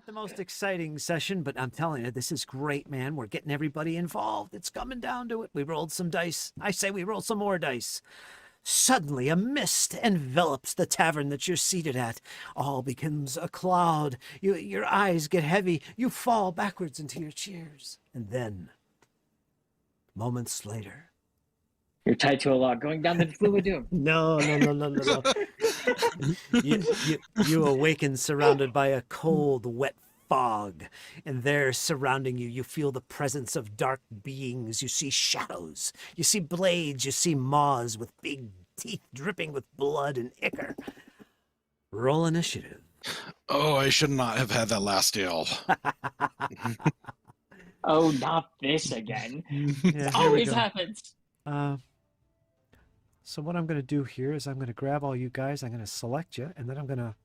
Not the most exciting session, but I'm telling you, this is great, man. We're getting everybody involved. It's coming down to it. We rolled some dice. I say we roll some more dice. Suddenly, a mist envelops the tavern that you're seated at. All becomes a cloud. Your eyes get heavy. You fall backwards into your chairs. And then, moments later... You're tied to a log going down the Waddle of Doom. No. You awaken surrounded by a cold, wet fog, and there surrounding you, you feel the presence of dark beings. You see shadows, you see blades, you see maws with big teeth dripping with blood and ichor. Roll initiative. Oh, I should not have had that last deal. Oh, not this again. Yeah, It always happens. So what I'm going to do here is I'm going to grab all you guys, I'm going to select you, and then I'm going to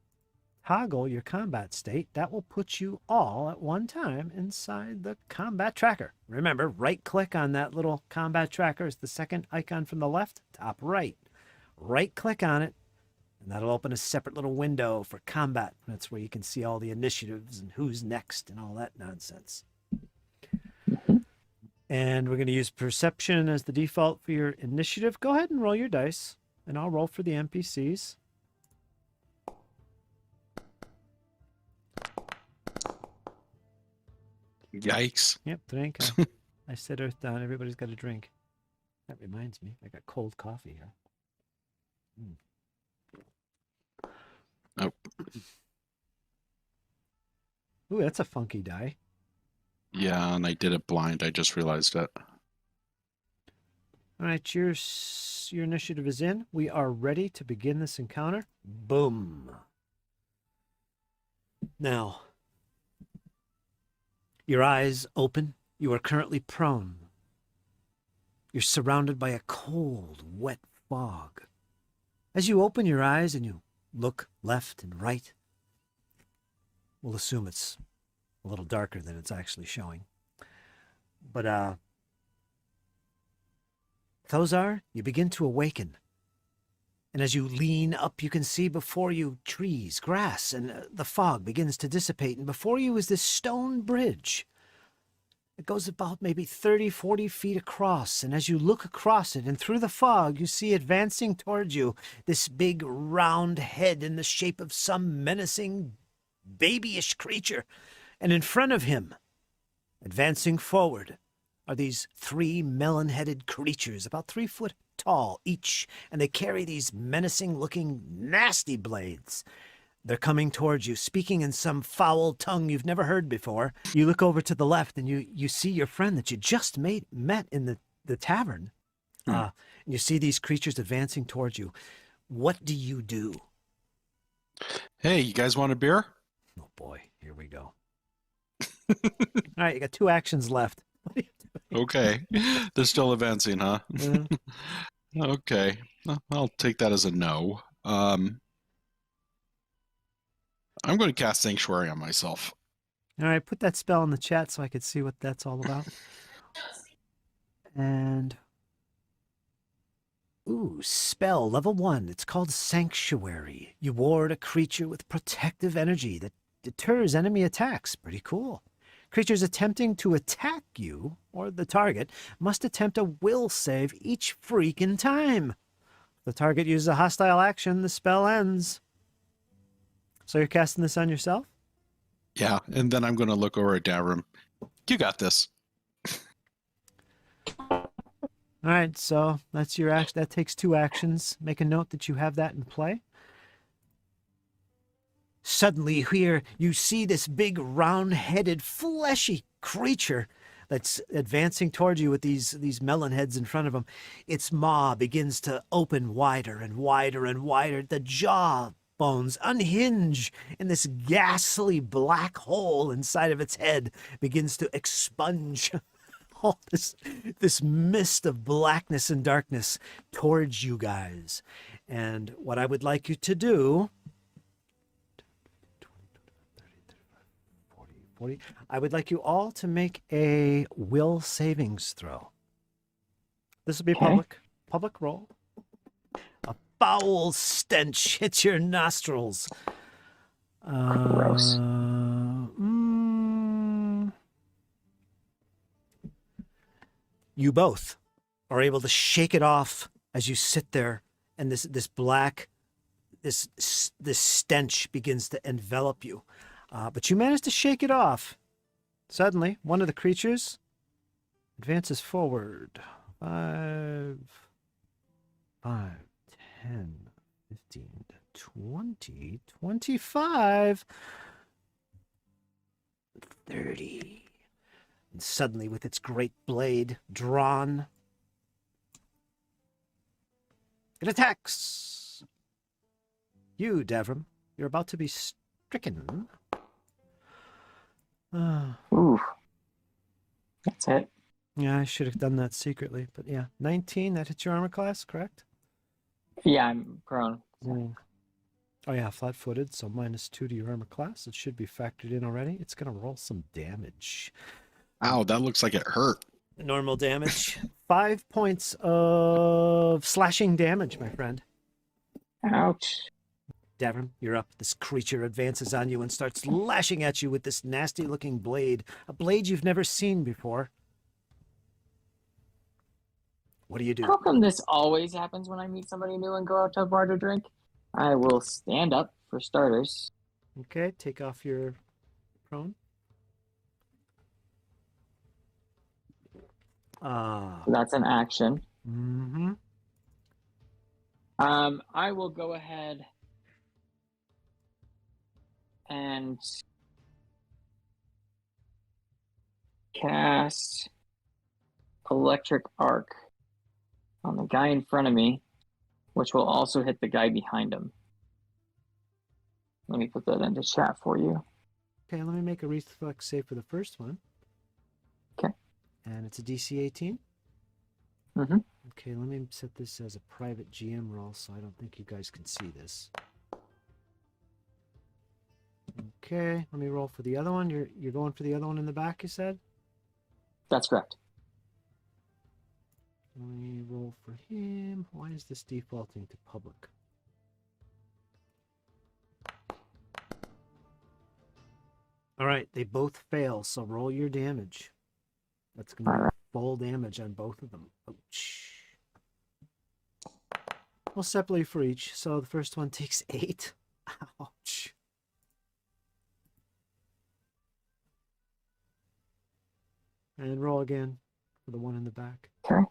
toggle your combat state. That will put you all at one time inside the combat tracker. Remember, right-click on that little combat tracker. Is the second icon from the left, top right. Right-click on it, and that'll open a separate little window for combat. That's where you can see all the initiatives and who's next and all that nonsense. And we're going to use perception as the default for your initiative. Go ahead and roll your dice, and I'll roll for the NPCs. Yikes. Yep, drink. I said earth down. Everybody's got a drink. That reminds me, I got cold coffee here. Oh. Ooh, that's a funky die. Yeah, and I did it blind. I just realized it. All right, your initiative is in. We are ready to begin this encounter. Boom. Now, your eyes open. You are currently prone. You're surrounded by a cold, wet fog. As you open your eyes and you look left and right, we'll assume it's a little darker than it's actually showing. But, Thozar, you begin to awaken. And as you lean up, you can see before you trees, grass, and the fog begins to dissipate. And before you is this stone bridge. It goes about maybe 30, 40 feet across. And as you look across it and through the fog, you see advancing towards you this big round head in the shape of some menacing, babyish creature. And in front of him, advancing forward, are these three melon-headed creatures, about 3 foot tall each, and they carry these menacing-looking, nasty blades. They're coming towards you, speaking in some foul tongue you've never heard before. You look over to the left, and you see your friend that you just met in the tavern. And you see these creatures advancing towards you. What do you do? Hey, you guys want a beer? Oh, boy. Here we go. All right, you got 2 actions left. What are you doing? Okay. They're still advancing, huh? Okay. I'll take that as a no. I'm going to cast Sanctuary on myself. All right, put that spell in the chat so I could see what that's all about. And... ooh, spell, level 1. It's called Sanctuary. You ward a creature with protective energy that deters enemy attacks. Pretty cool. Creatures attempting to attack you, or the target, must attempt a will save each freaking time. If the target uses a hostile action, the spell ends. So you're casting this on yourself? Yeah, and then I'm going to look over at Davram. You got this. All right, so that's your action. That takes 2 actions. Make a note that you have that in play. Suddenly here, you see this big, round-headed, fleshy creature that's advancing towards you with these melon heads in front of him. Its maw begins to open wider and wider and wider. The jaw bones unhinge, and this ghastly black hole inside of its head begins to expunge all this mist of blackness and darkness towards you guys. And what I would like you to do... 40. I would like you all to make a will savings throw. This will be public roll. A foul stench hits your nostrils. Gross. You both are able to shake it off as you sit there, and this stench begins to envelop you. But you manage to shake it off. Suddenly, one of the creatures advances forward. 5, 10, 15, 20, 25, 30. And suddenly, with its great blade drawn, it attacks. You, Davram, you're about to be stricken. Ooh. That's it. Yeah, I should have done that secretly, but yeah. 19, that hits your armor class, correct? Yeah, I'm prone. Mm. Oh yeah, flat-footed, so -2 to your armor class. It should be factored in already. It's going to roll some damage. Ow, that looks like it hurt. Normal damage. 5 points of slashing damage, my friend. Ouch. Davram, you're up. This creature advances on you and starts lashing at you with this nasty-looking blade. A blade you've never seen before. What do you do? How come this always happens when I meet somebody new and go out to a bar to drink? I will stand up for starters. Okay, take off your prone. That's an action. Mm-hmm. I will go ahead and cast Electric Arc on the guy in front of me, which will also hit the guy behind him. Let me put that into chat for you. Okay, let me make a reflex save for the first one. Okay. And it's a DC 18? Mm-hmm. Okay, let me set this as a private GM roll so I don't think you guys can see this. Okay, let me roll for the other one. You're going for the other one in the back, you said? That's correct. Let me roll for him. Why is this defaulting to public? All right, they both fail, so roll your damage. That's going to be full damage on both of them. Ouch. Well, separately for each. So the first one takes 8. Ouch. And roll again for the one in the back. Okay.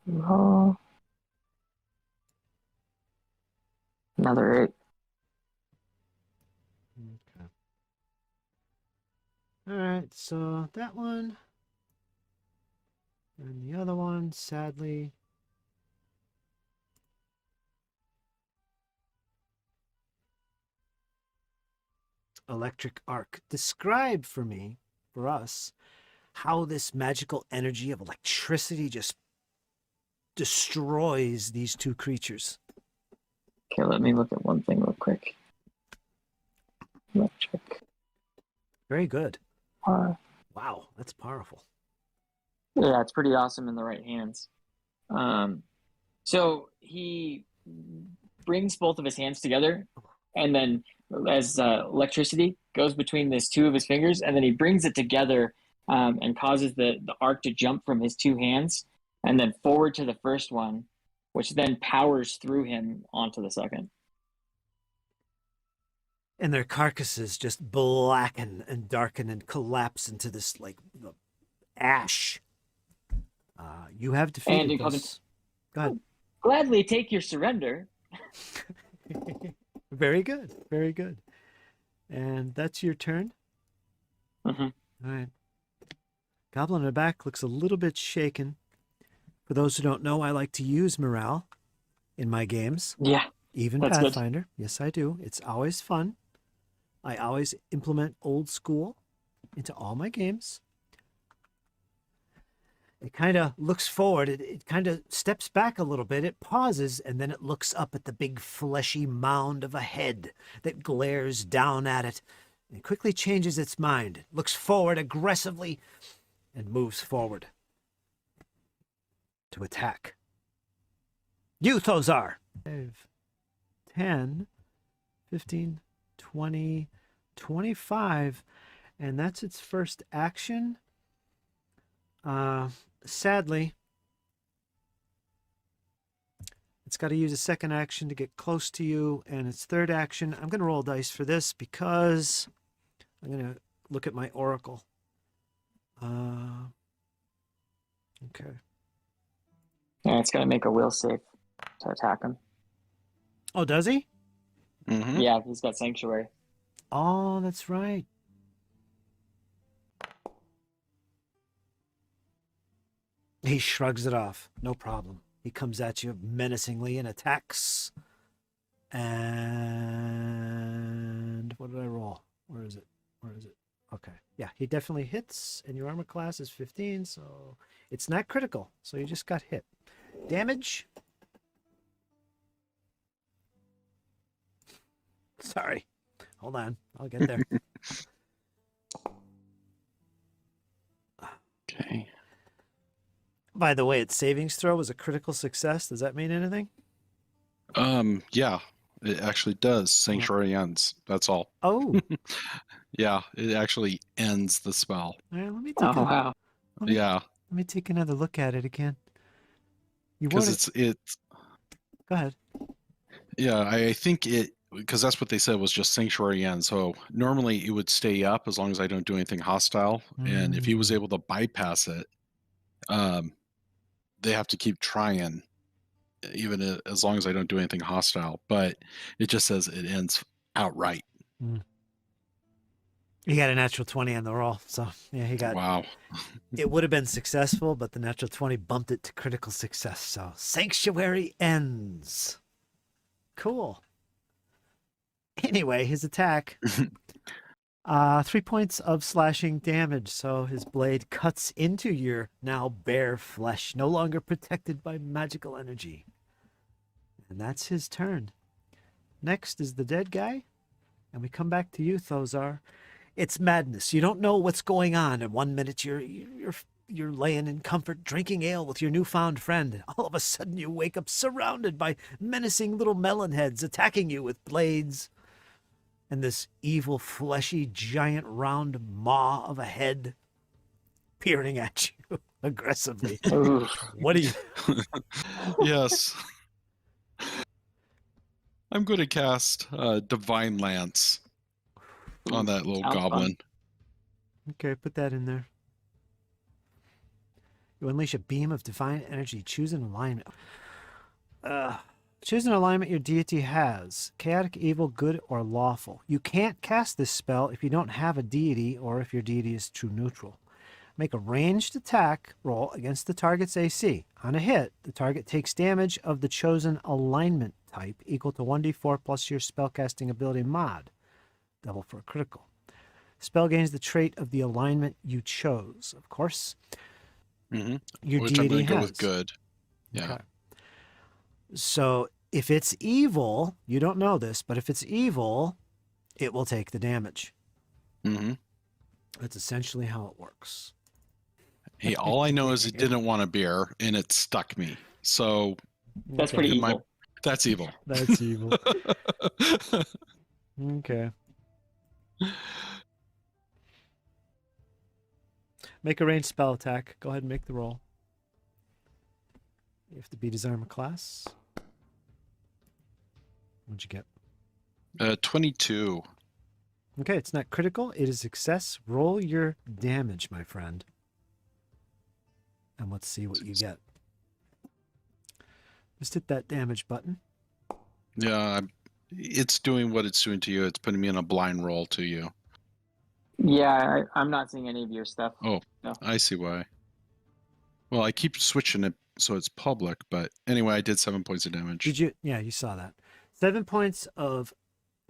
Roll. Another 8. Okay. All right, so that one and the other one, sadly, electric arc. Describe for me, for us, how this magical energy of electricity just destroys these two creatures. Okay, let me look at one thing real quick. Electric. Very good. Wow, that's powerful. Yeah, it's pretty awesome in the right hands. So he brings both of his hands together, and then as electricity goes between these two of his fingers, and then he brings it together and causes the arc to jump from his two hands and then forward to the first one, which then powers through him onto the second. And their carcasses just blacken and darken and collapse into this like ash. You have defeated this. Go ahead. Gladly take your surrender. Very good. Very good. And that's your turn? Mm-hmm. All right. Goblin in the back looks a little bit shaken. For those who don't know, I like to use morale in my games. Yeah. Even that's Pathfinder. Good. Yes, I do. It's always fun. I always implement old school into all my games. It kind of looks forward. It kind of steps back a little bit. It pauses, and then it looks up at the big fleshy mound of a head that glares down at it. It quickly changes its mind, looks forward aggressively, and moves forward to attack. You, Thozar! 5, 10, 15, 20, 25, and that's its first action. Sadly, it's got to use a second action to get close to you, and its third action. I'm going to roll dice for this because I'm going to look at my oracle. Okay. Yeah, it's gonna make a will save to attack him. Oh, does he? Mm-hmm. Yeah, he's got sanctuary. Oh, that's right. He shrugs it off. No problem. He comes at you menacingly and attacks. And what did I roll? Where is it? Where is it? Okay. Yeah, he definitely hits, and your armor class is 15, so it's not critical. So you just got hit. Damage. Sorry. Hold on. I'll get there. Okay. By the way, its savings throw was a critical success. Does that mean anything? Yeah, it actually does. Sanctuary ends. That's all. Oh. Yeah, it actually ends the spell. All right, let me Oh take a, wow. Yeah, let me take another look at it again. You because want it's Go ahead. yeah, I think it because that's what they said was just sanctuary end. So normally it would stay up as long as I don't do anything hostile. And if he was able to bypass it, they have to keep trying, even as long as I don't do anything hostile. But it just says it ends outright. He got a natural 20 on the roll. So, yeah, he got. Wow. It would have been successful, but the natural 20 bumped it to critical success. So, sanctuary ends. Cool. Anyway, his attack. 3 points of slashing damage. So, his blade cuts into your now bare flesh, no longer protected by magical energy. And that's his turn. Next is the dead guy. And we come back to you, Thozar. It's madness. You don't know what's going on. And 1 minute you're laying in comfort, drinking ale with your newfound friend. All of a sudden you wake up surrounded by menacing little melon heads attacking you with blades. And this evil, fleshy, giant, round maw of a head peering at you aggressively. Oof. What do you... Yes. I'm going to cast Divine Lance on that little Sounds goblin. Okay, put that in there. You unleash a beam of divine energy. Choose an alignment. Choose an alignment your deity has. Chaotic, evil, good, or lawful. You can't cast this spell if you don't have a deity or if your deity is true neutral. Make a ranged attack roll against the target's AC. On a hit, the target takes damage of the chosen alignment type equal to 1d4 plus your spellcasting ability mod. Double for a critical. Spell gains the trait of the alignment you chose, of course. Mm-hmm. Your Which I'm deity going to go has. with good. Yeah. Okay. So if it's evil, you don't know this, but if it's evil, it will take the damage. Mm-hmm. That's essentially how it works. Hey, all I know is it didn't want a beer and it stuck me. So That's Okay. pretty it might- evil. that's evil. That's evil. Okay. Make a ranged spell attack. Go ahead and make the roll. You have to beat his armor class. What'd you get? 22. Okay, it's not critical. It is success. Roll your damage, my friend. And let's see what you get. Just hit that damage button. Yeah, it's doing what it's doing to you. It's putting me in a blind roll to you. Yeah, I'm not seeing any of your stuff. Oh, No. I see why. Well, I keep switching it so it's public, but anyway, I did 7 points of damage. Did you? Yeah, you saw that. 7 points of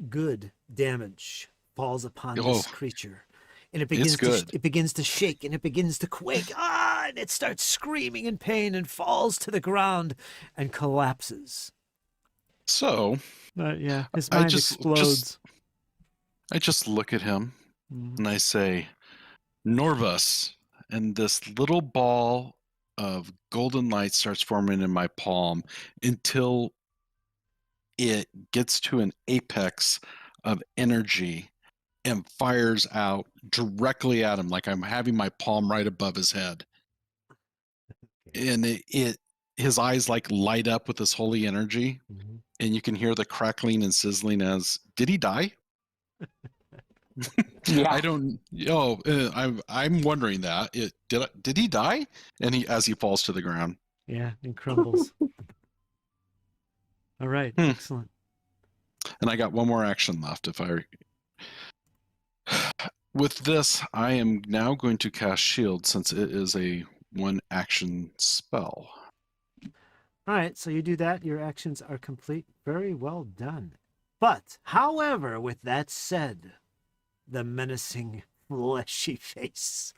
good damage falls upon this creature. And it begins to shake and it begins to quake. And it starts screaming in pain and falls to the ground and collapses. So, yeah, his mind explodes. I just look at him and I say, Norvus, and this little ball of golden light starts forming in my palm until it gets to an apex of energy and fires out directly at him like I'm having my palm right above his head. and his eyes like light up with this holy energy, and you can hear the crackling and sizzling as, did he die? Yeah. I don't. I'm wondering that. Did he die? And as he falls to the ground. Yeah, and crumbles. All right, excellent. And I got one more action left. With this, I am now going to cast Shield since it is a 1 action spell. All right, so you do that. Your actions are complete. Very well done. But, however, with that said, the menacing, fleshy face.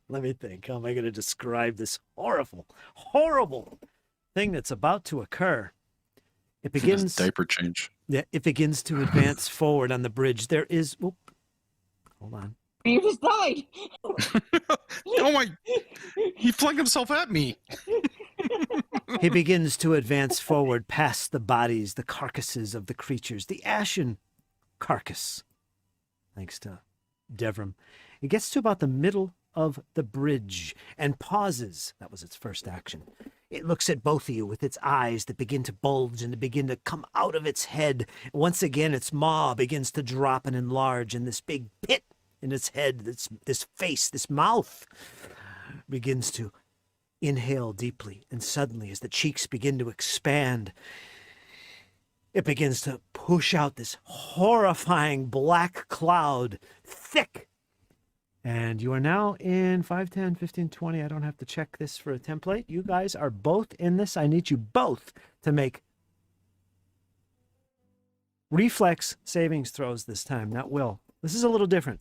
Let me think. How am I going to describe this horrible, horrible thing that's about to occur? It begins. Diaper change. Yeah, it begins to advance forward on the bridge. There is. Hold on. You just died. Oh my! He flung himself at me. He begins to advance forward past the bodies, the carcasses of the creatures, the ashen carcass. Thanks to Devrim. It gets to about the middle of the bridge and pauses. That was its first action. It looks at both of you with its eyes that begin to bulge and to begin to come out of its head. Once again, its maw begins to drop and enlarge, and this big pit in its head, this face, this mouth begins to inhale deeply. And suddenly, as the cheeks begin to expand, it begins to push out this horrifying black cloud, thick. And you are now in 5, 10, 15, 20. I don't have to check this for a template. You guys are both in this. I need you both to make reflex savings throws this time, not will. This is a little different.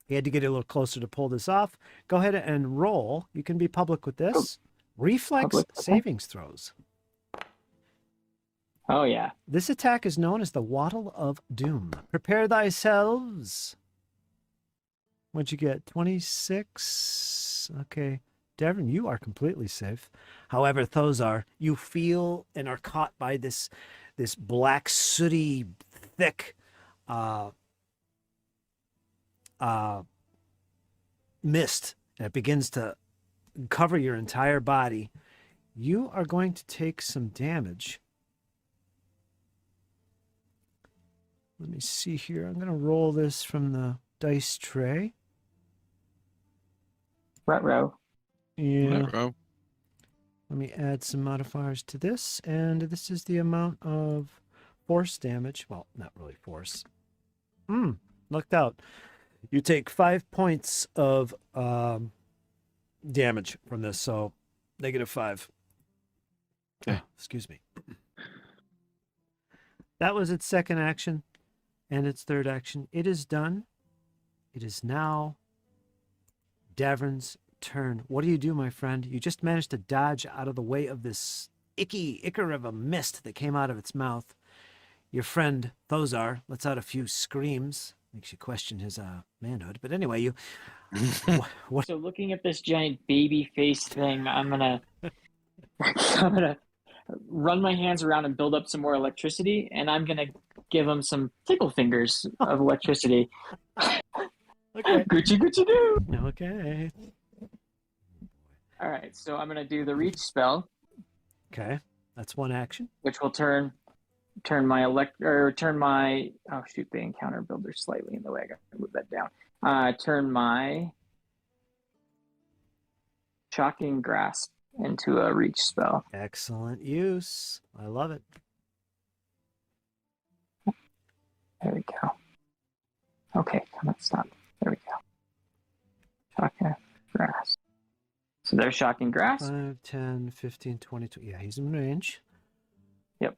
You had to get a little closer to pull this off. Go ahead and roll. You can be public with this. Reflex savings throws. Oh, yeah. This attack is known as the Waddle of Doom. Prepare thyselves. What'd you get? 26? Okay. Devin, you are completely safe. However, Thozar, you feel and are caught by this black, sooty, thick mist. And it begins to cover your entire body. You are going to take some damage. Let me see here. I'm going to roll this from the dice tray. Ruh-roh. Yeah. Uh-oh. Let me add some modifiers to this. And this is the amount of force damage. Well, not really force. Lucked out. You take 5 points of damage from this. So -5. Okay. Oh, excuse me. That was its second action and its third action. It is done. It is now Davrin's turn. What do you do, my friend? You just managed to dodge out of the way of this ichor of a mist that came out of its mouth. Your friend Thozar lets out a few screams. Makes you question his manhood. But anyway, you... what? So looking at this giant baby face thing, I'm gonna run my hands around and build up some more electricity, and I'm gonna give him some tickle fingers of electricity. Okay. Gucci Gucci doo. Okay. All right, so I'm gonna do the reach spell, Okay. That's one action. which will turn my oh shoot, the encounter builder slightly in the way. I gotta move that down. Turn my shocking grasp into a reach spell. Excellent use. I love it. There we go. Okay, come on, stop. There we go. Shocking grasp. So there's shocking grasp. 5, 10, 15, 22. Yeah, he's in range. Yep.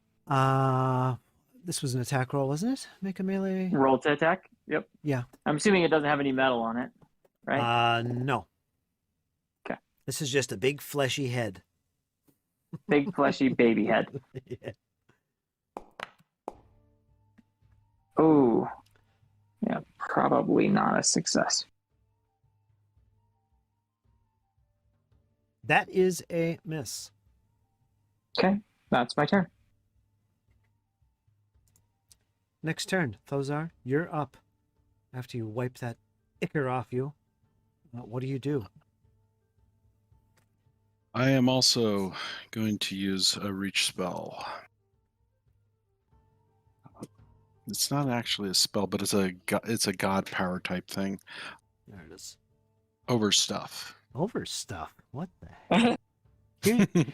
This was an attack roll, wasn't it? Make a melee. Roll to attack. Yep. Yeah. I'm assuming it doesn't have any metal on it, right? No. Okay. This is just a big fleshy head. Big fleshy baby head. Yeah. Oh. Yeah, probably not a success. That is a miss. Okay, that's my turn. Next turn, Thozar, you're up. After you wipe that ichor off you, what do you do? I am also going to use a reach spell. It's not actually a spell, but it's a god power type thing. There it is. Over stuff. Over stuff. What the heck?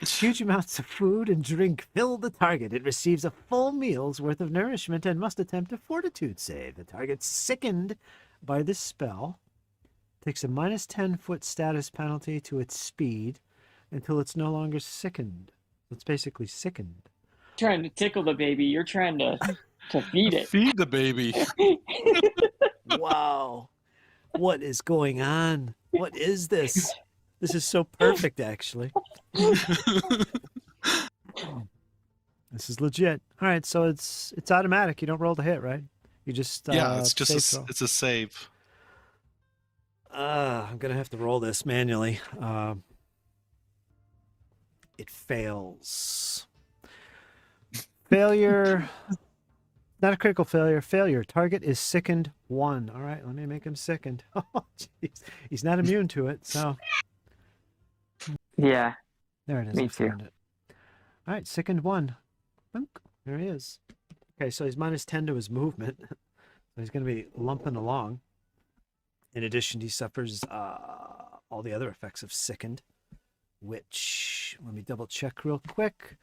Huge amounts of food and drink fill the target. It receives a full meal's worth of nourishment and must attempt a fortitude save. The target sickened by this spell takes a -10-foot status penalty to its speed until it's no longer sickened. It's basically sickened. Trying to tickle the baby. You're trying to feed it. Feed the baby. Wow. What is going on? What is this? This is so perfect, actually. This is legit. All right, so it's automatic. You don't roll the hit, right? You just Yeah, it's just save throw. it's a save. I'm gonna have to roll this manually. It fails. Failure. Not a critical failure. Failure. Target is sickened 1. All right, let me make him sickened. Oh, jeez. He's not immune to it, so Yeah. there it is. Me I too. found it. All right, sickened 1. Boink. There he is. Okay, so he's -10 to his movement. So he's going to be lumping along. In addition, he suffers all the other effects of sickened, which, let me double check real quick,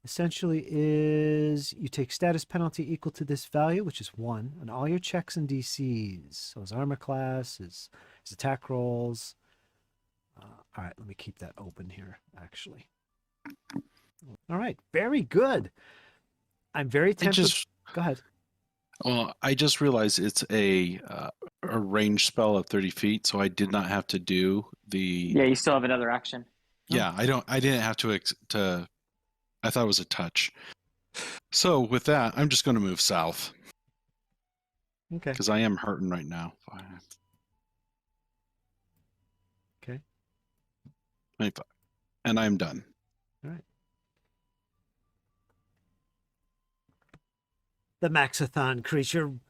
essentially is you take status penalty equal to this value, which is 1, on all your checks and DCs. So his armor class, his attack rolls. All right, let me keep that open here, actually. All right, very good. I'm very tempted. Go ahead. Well, I just realized it's a range spell of 30 feet, so I did not have to do the. Yeah, you still have another action. Yeah, I didn't have to. I thought it was a touch. So with that, I'm just going to move south Okay. because I am hurting right now. Okay. 25, and I'm done. All right. The Maxathon creature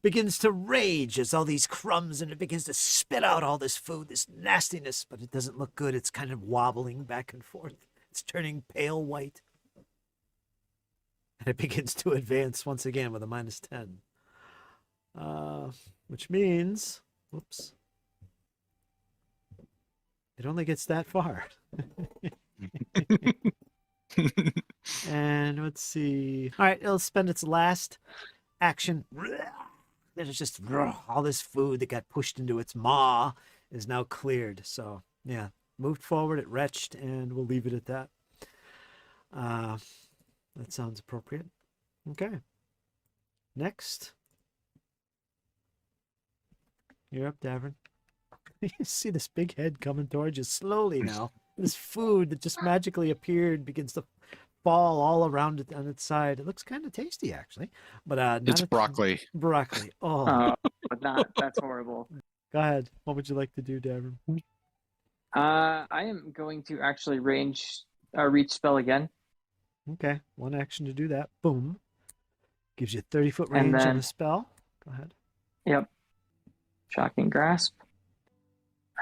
begins to rage as all these crumbs, and it begins to spit out all this food, this nastiness, but it doesn't look good. It's kind of wobbling back and forth. It's turning pale white. And it begins to advance once again with a -10. Which means, whoops, it only gets that far. And let's see. All right, it'll spend its last action. There's just all this food that got pushed into its maw is now cleared. So, yeah, moved forward, it retched, and we'll leave it at that. That sounds appropriate. Okay. Next. You're up, Davern. You see this big head coming towards you slowly now. This food that just magically appeared begins to fall all around it on its side. It looks kind of tasty, actually, but not It's broccoli. Broccoli. Oh, That's horrible. go ahead. What would you like to do, Davin? I am going to actually reach spell again. Okay, 1 action to do that. Boom. Gives you 30-foot And range on then- the spell. Go ahead. Yep. Shocking grasp.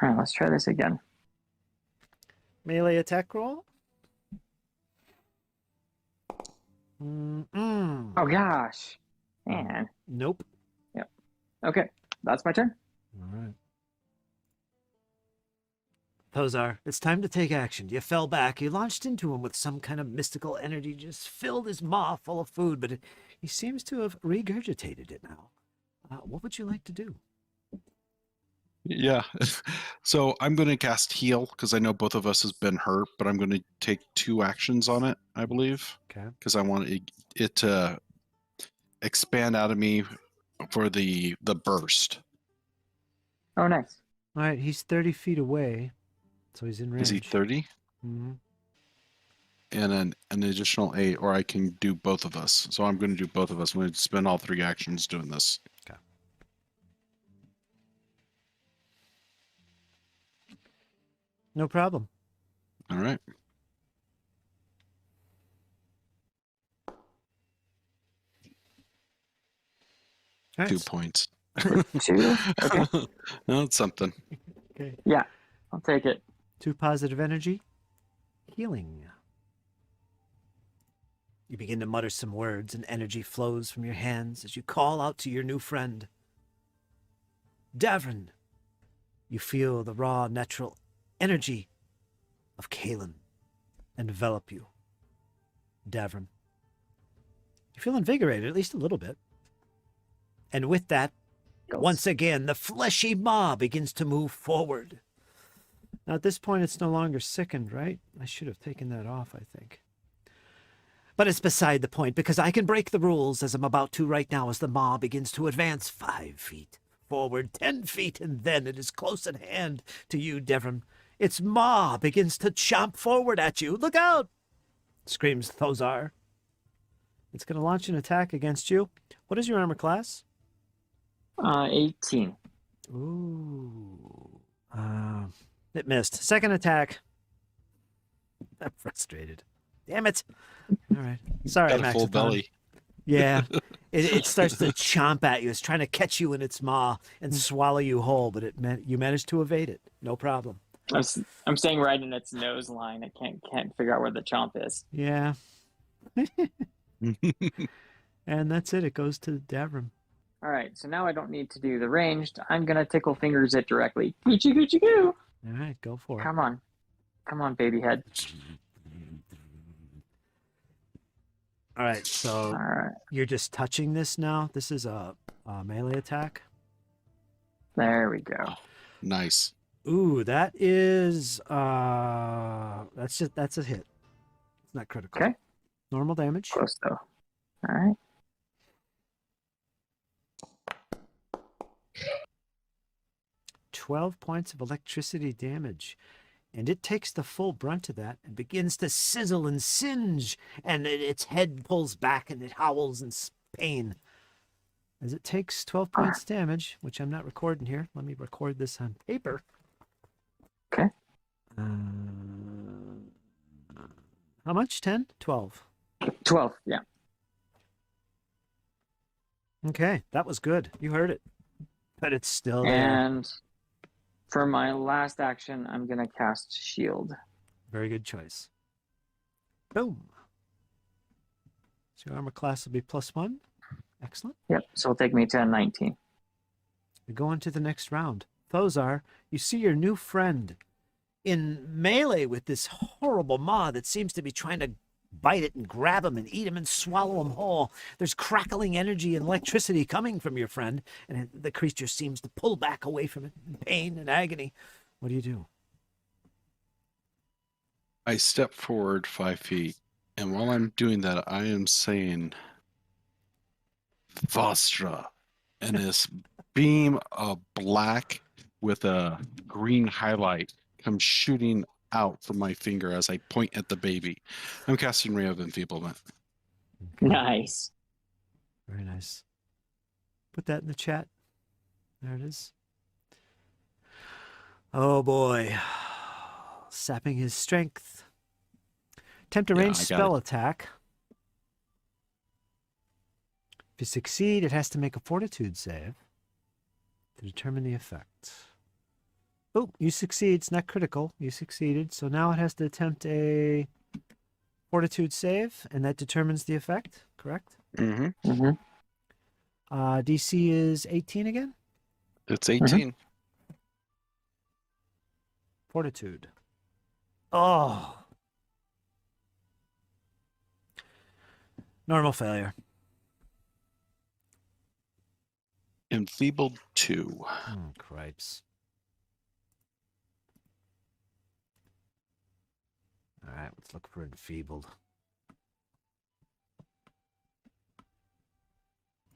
All right, let's try this again. Melee attack roll. Mm-mm. Oh gosh, man. Nope. Okay, that's my turn. All right. Thozar, it's time to take action. You fell back. You launched into him with some kind of mystical energy, just filled his maw full of food, but he seems to have regurgitated it now. What would you like to do? Yeah. So I'm going to cast heal because I know both of us has been hurt, but I'm going to take 2 actions on it, I believe, Okay. because I want it to expand out of me for the burst. Oh, nice. All right, he's 30 feet away, so he's in range. Is he 30? Mm-hmm. And an additional 8, or I can do both of us. So I'm going to do both of us. I'm going to spend all 3 actions doing this. Okay. No problem. All right. All right. 2 points. 2? Okay. No, it's something. Okay. Yeah, I'll take it. 2 positive energy. healing. You begin to mutter some words, and energy flows from your hands as you call out to your new friend. Davrin, you feel the raw, natural energy of Kalen envelop you. Davrin, you feel invigorated, at least a little bit. And with that, once again, the fleshy maw begins to move forward. Now, at this point, it's no longer sickened, right? I should have taken that off, I think. But it's beside the point, because I can break the rules, as I'm about to right now, as the maw begins to advance 5 feet forward, 10 feet, and then it is close at hand to you, Devon. Its maw begins to chomp forward at you. Look out! Screams Thozar. It's going to launch an attack against you. What is your armor class? 18. Ooh. It missed. Second attack. I'm frustrated. Damn it. All right. Sorry, Got a Max. full belly. Yeah. It starts to chomp at you. It's trying to catch you in its maw and swallow you whole, but you managed to evade it. No problem. I'm staying right in its nose line. I can't figure out where the chomp is. Yeah. And that's it. It goes to Davram. All right, so now I don't need to do the ranged. I'm gonna tickle fingers it directly. Goochie goochie goo. All right, go for it. Come on, baby head. All right, so All right, you're just touching this now. This is a melee attack. there we go. Nice. Ooh, that is that's a hit. It's not critical. Okay. Normal damage. Close though. All right. 12 points of electricity damage. And it takes the full brunt of that and begins to sizzle and singe, and its head pulls back and it howls in pain. As it takes 12 points damage, which I'm not recording here. Let me record this on paper. Okay. How much? 10? 12. 12. Yeah. Okay, that was good. You heard it. But it's still there. And for my last action, I'm gonna cast Shield. Very good choice. Boom. So your armor class will be +1. Excellent. Yep. So it'll take me to 19. We go on to the next round. Thozar, you see your new friend in melee with this horrible maw that seems to be trying to bite it and grab him and eat him and swallow him whole. There's crackling energy and electricity coming from your friend, and the creature seems to pull back away from it in pain and agony. What do you do? I step forward 5 feet, and while I'm doing that, I am saying Vostra, and this beam of black with a green highlight comes shooting out from my finger as I point at the baby. I'm casting Ray of Enfeeblement. Nice. Very nice. Put that in the chat. There it is. Oh boy. Sapping his strength. Attempt a ranged spell attack. If you succeed, it has to make a fortitude save to determine the effect. Oh, you succeed. It's not critical. You succeeded. So now it has to attempt a fortitude save, and that determines the effect, correct? Mm-hmm. Mm-hmm. DC is 18 again? It's 18. Fortitude. Oh. Normal failure. Enfeebled 2. Oh, cripes. All right, let's look for enfeebled.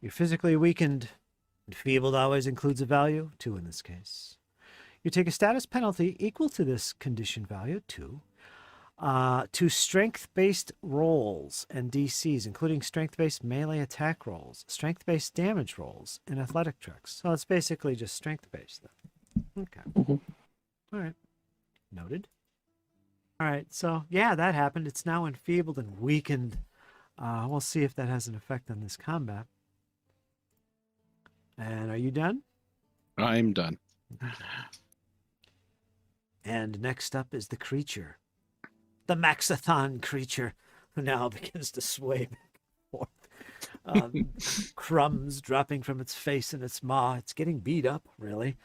You're physically weakened. Enfeebled always includes a value, 2 in this case. You take a status penalty equal to this condition value, 2, to strength-based rolls and DCs, including strength-based melee attack rolls, strength-based damage rolls, and athletic checks. So it's basically just strength-based then. Okay. All right. Noted. All right, so yeah, that happened. It's now enfeebled and weakened. We'll see if that has an effect on this combat. And are you done? I'm done. And next up is the creature. the Maxathon creature, who now begins to sway back and forth. Crumbs dropping from its face and its maw. It's getting beat up, really.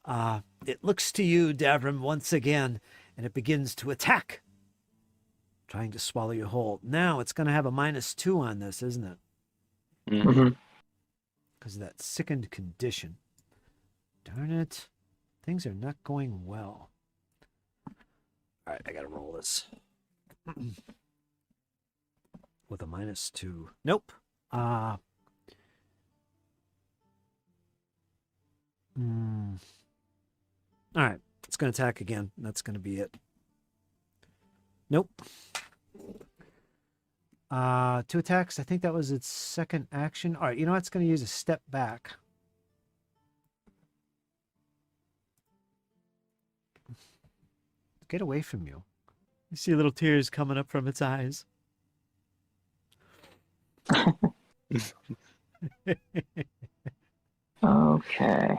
It looks to you, Davram, once again, and it begins to attack, trying to swallow you whole. Now it's going to have a -2 on this, isn't it? Mm-hmm. Because of that sickened condition. Darn it. Things are not going well. All right, I got to roll this. With a -2. Nope. All right, it's going to attack again. That's going to be it. Nope. 2 attacks. I think that was its second action. All right, you know what? It's going to use a step back. Get away from you. You see little tears coming up from its eyes. Okay.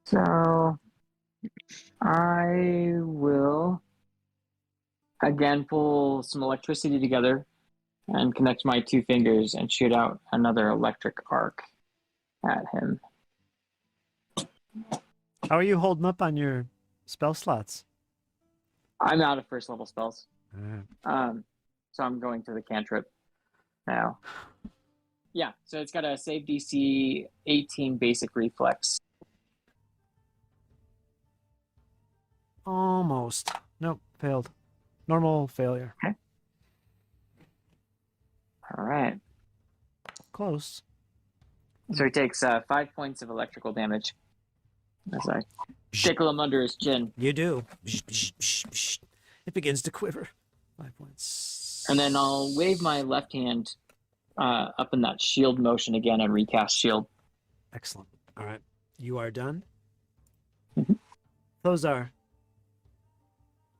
So I will again pull some electricity together and connect my 2 fingers and shoot out another electric arc at him. How are you holding up on your spell slots? I'm out of first level spells. Uh, So I'm going to the cantrip now. Yeah, so it's got a save DC 18 basic reflex. Almost. Nope, failed. Normal failure. Okay. All right. Close. So he takes 5 points of electrical damage as I tickle him under his chin. You do. It begins to quiver. 5 points. And then I'll wave my left hand up in that shield motion again and recast shield. Excellent. All right. You are done. Mhm. Those are.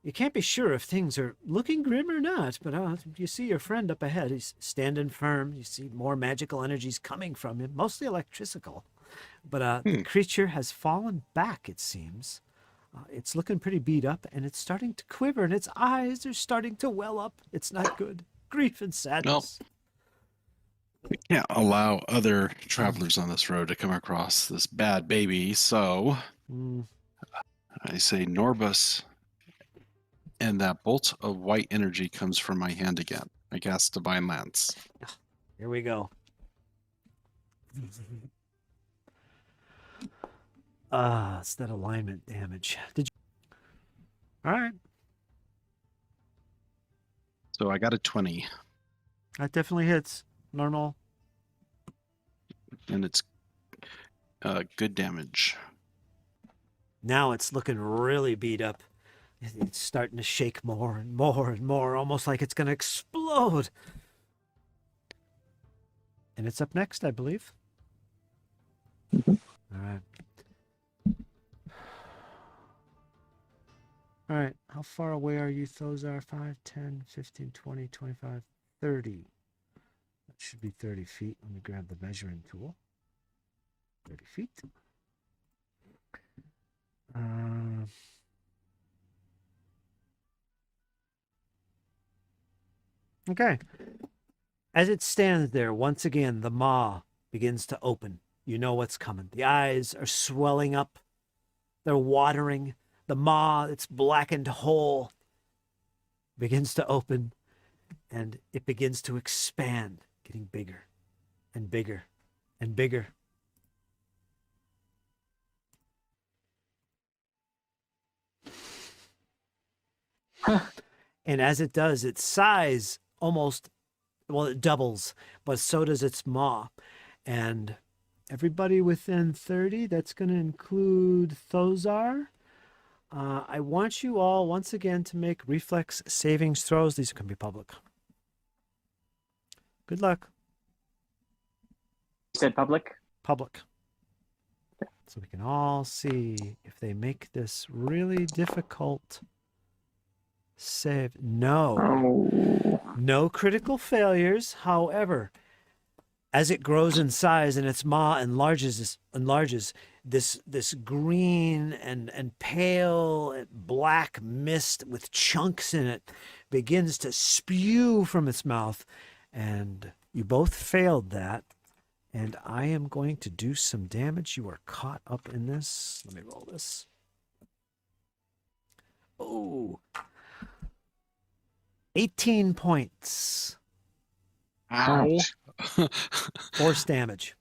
You can't be sure if things are looking grim or not, but you see your friend up ahead. He's standing firm. You see more magical energies coming from him, mostly electrical. But the creature has fallen back, it seems. It's looking pretty beat up, and it's starting to quiver, and its eyes are starting to well up. It's not good. Grief and sadness. We can't allow other travelers on this road to come across this bad baby, so I say Norbus, and that bolt of white energy comes from my hand again. I cast Divine Lance. Here we go. It's that alignment damage. Did you? All right. So I got a 20, That definitely hits. Normal. and it's good damage. Now it's looking really beat up. It's starting to shake more and more and more, almost like it's going to explode. And it's up next, I believe. All right. All right. How far away are you, Thozar? 5, 10, 15, 20, 25, 30. That should be 30 feet. Let me grab the measuring tool. 30 feet. Okay. As it stands there, once again, the maw begins to open. You know what's coming. The eyes are swelling up. They're watering. The maw, its blackened hole, begins to open, and it begins to expand, getting bigger and bigger and bigger. And as it does, its size almost, well, it doubles, but so does its maw. And everybody within 30, that's going to include Thozar. I want you all, once again, to make reflex savings throws. These can be public. Good luck. You said public? Public. So we can all see if they make this really difficult save. No. Oh. No critical failures. However, As it grows in size and its maw enlarges, this green and pale black mist with chunks in it begins to spew from its mouth, and you both failed that. And I am going to do some damage. You are caught up in this. Let me roll this. Oh, 18 points. Ow. Force damage.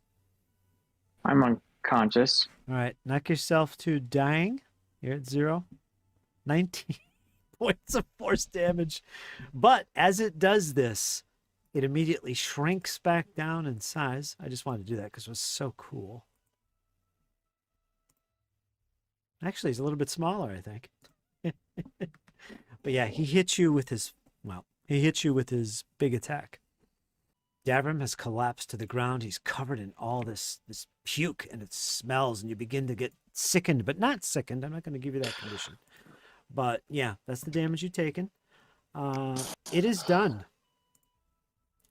I'm unconscious. All right, knock yourself to dying. You're at 0. 19 points of force damage. But as it does this, it immediately shrinks back down in size. I just wanted to do that because it was so cool. Actually, he's a little bit smaller, I think. But yeah, he hits you with his big attack. Davram has collapsed to the ground. He's covered in all this puke, and it smells, and you begin to get sickened, but not sickened. I'm not going to give you that condition. But yeah, that's the damage you've taken. It is done.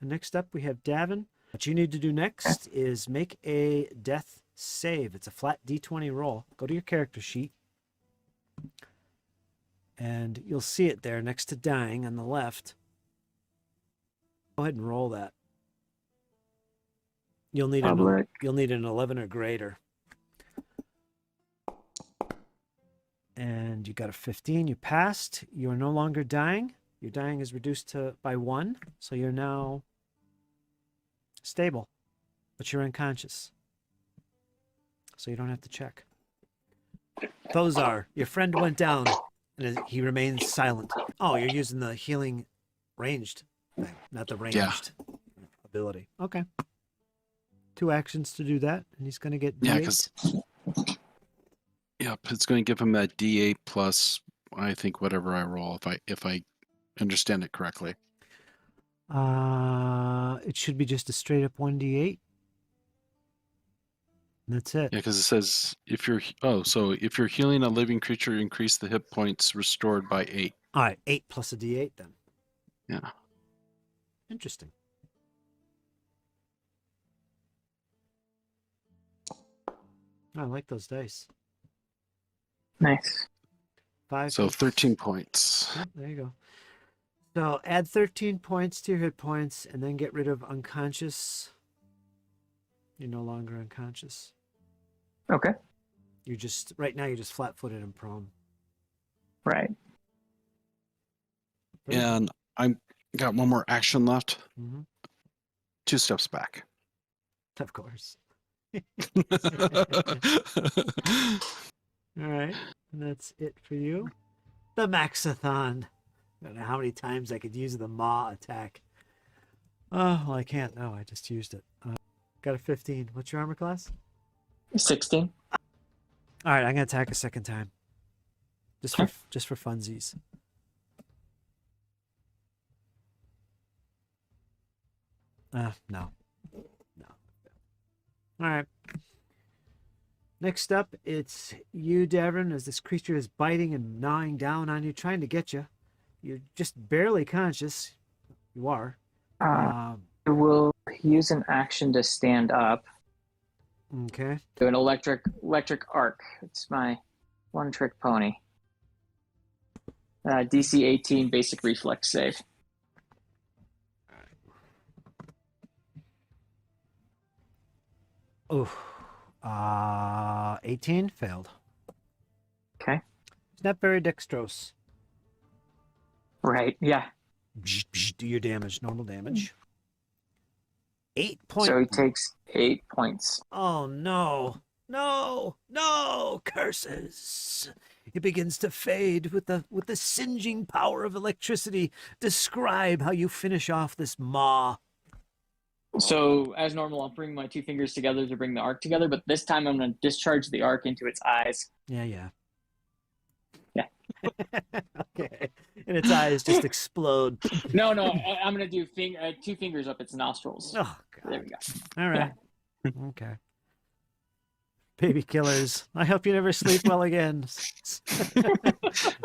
And next up, we have Davin. What you need to do next is make a death save. It's a flat D20 roll. Go to your character sheet. And you'll see it there next to dying on the left. Go ahead and roll that. You'll need an 11 or greater. And you got a 15. You passed. You are no longer dying. Your dying is reduced by 1. So you're now stable, but you're unconscious. So you don't have to check. Those are, your friend went down and he remains silent. Oh, you're using the healing ranged thing, not the ranged ability. Okay. 2 actions to do that, and he's going to get D8. Yeah, because it's going to give him that D8 plus, I think, whatever I roll, if I understand it correctly. It should be just a straight up 1d8. That's it. Yeah, because it says if you're healing a living creature, increase the hit points restored by 8. All right, 8 plus a d8 then. Yeah. Interesting. I like those dice. Nice. 5. So 13 points. Yeah, there you go. So add 13 points to your hit points and then get rid of unconscious. You're no longer unconscious. Okay. Right now you're just flat-footed and prone. Right. And I'm got one more action left. Mm-hmm. 2 steps back. Of course. All right. And that's it for you. The Maxathon. I don't know how many times I could use the Maw attack. Oh, well, I can't now. I just used it. Got a 15. What's your armor class? 16. All right, I'm going to attack a second time. Just for funsies. No. All right. Next up, it's you, Davin, as this creature is biting and gnawing down on you, trying to get you. You're just barely conscious. You are. I will use an action to stand up. Okay. Do an electric arc. It's my one-trick pony. DC 18 basic reflex save. Oh, 18 failed. Okay. It's not very dexterous. Right. Yeah. Do your damage, normal damage. 8 points. So he takes 8 points. Oh no. No, curses. It begins to fade with the singeing power of electricity. Describe how you finish off this maw. So as normal, I'll bring my 2 fingers together to bring the arc together, but this time I'm going to discharge the arc into its eyes. Yeah. Okay. And its eyes just explode. No, I'm going to do 2 fingers up its nostrils. Oh, God. There we go. All right. Yeah. Okay. Baby killers. I hope you never sleep well again.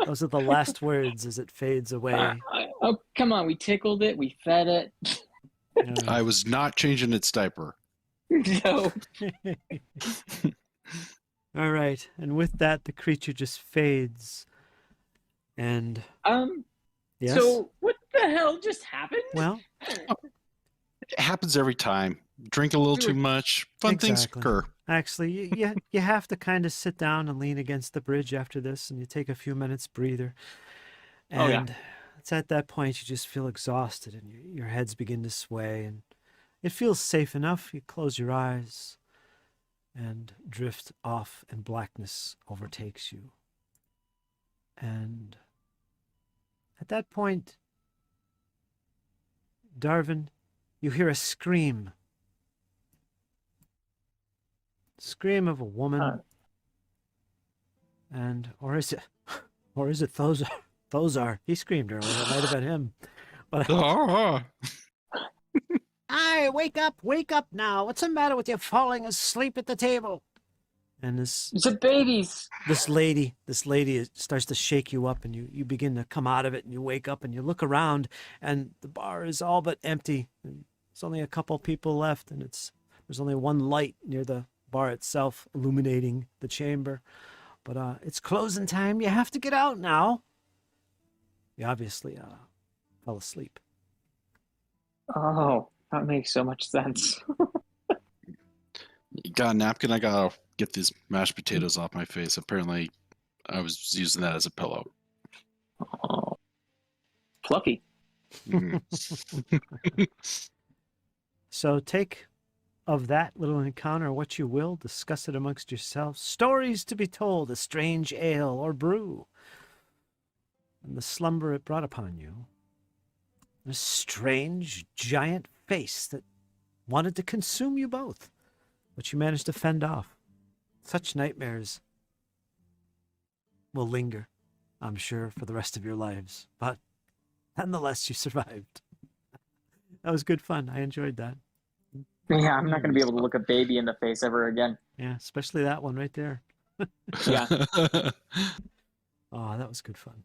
Those are the last words as it fades away. Oh, come on. We tickled it. We fed it. I was not changing its diaper. No. All right, and with that, the creature just fades. And yes, So what the hell just happened? well, It happens every time. Drink a little too much. Fun things exactly. occur. Actually, you have to kind of sit down and lean against the bridge after this, and you take a few minutes breather. And Oh, yeah. it's at that point you just feel exhausted, and your heads begin to sway, and it feels safe enough. You close your eyes and drift off, and blackness overtakes you. And at that point, Darwin, you hear a scream. Scream of a woman. Or is it Thozar? He screamed earlier. It might have been him. But Aye, wake up now. What's the matter with you falling asleep at the table? And It's the babies. this lady starts to shake you up, and you begin to come out of it, and you wake up and you look around, and the bar is all but empty. There's only a couple people left, and there's only one light near the bar itself illuminating the chamber. But it's closing time. You have to get out now. You obviously fell asleep. Oh, that makes so much sense. You got a napkin? I gotta get these mashed potatoes off my face. Apparently, I was using that as a pillow. Oh, fluffy. Mhm. So take of that little encounter what you will, discuss it amongst yourselves. Stories to be told, a strange ale or brew, and the slumber it brought upon you. A strange, giant face that wanted to consume you both, but you managed to fend off. Such nightmares will linger, I'm sure, for the rest of your lives, but nonetheless, you survived. That was good fun. I enjoyed that. Yeah, I'm not going to be able to look a baby in the face ever again. Yeah, especially that one right there. Yeah. Oh, that was good fun.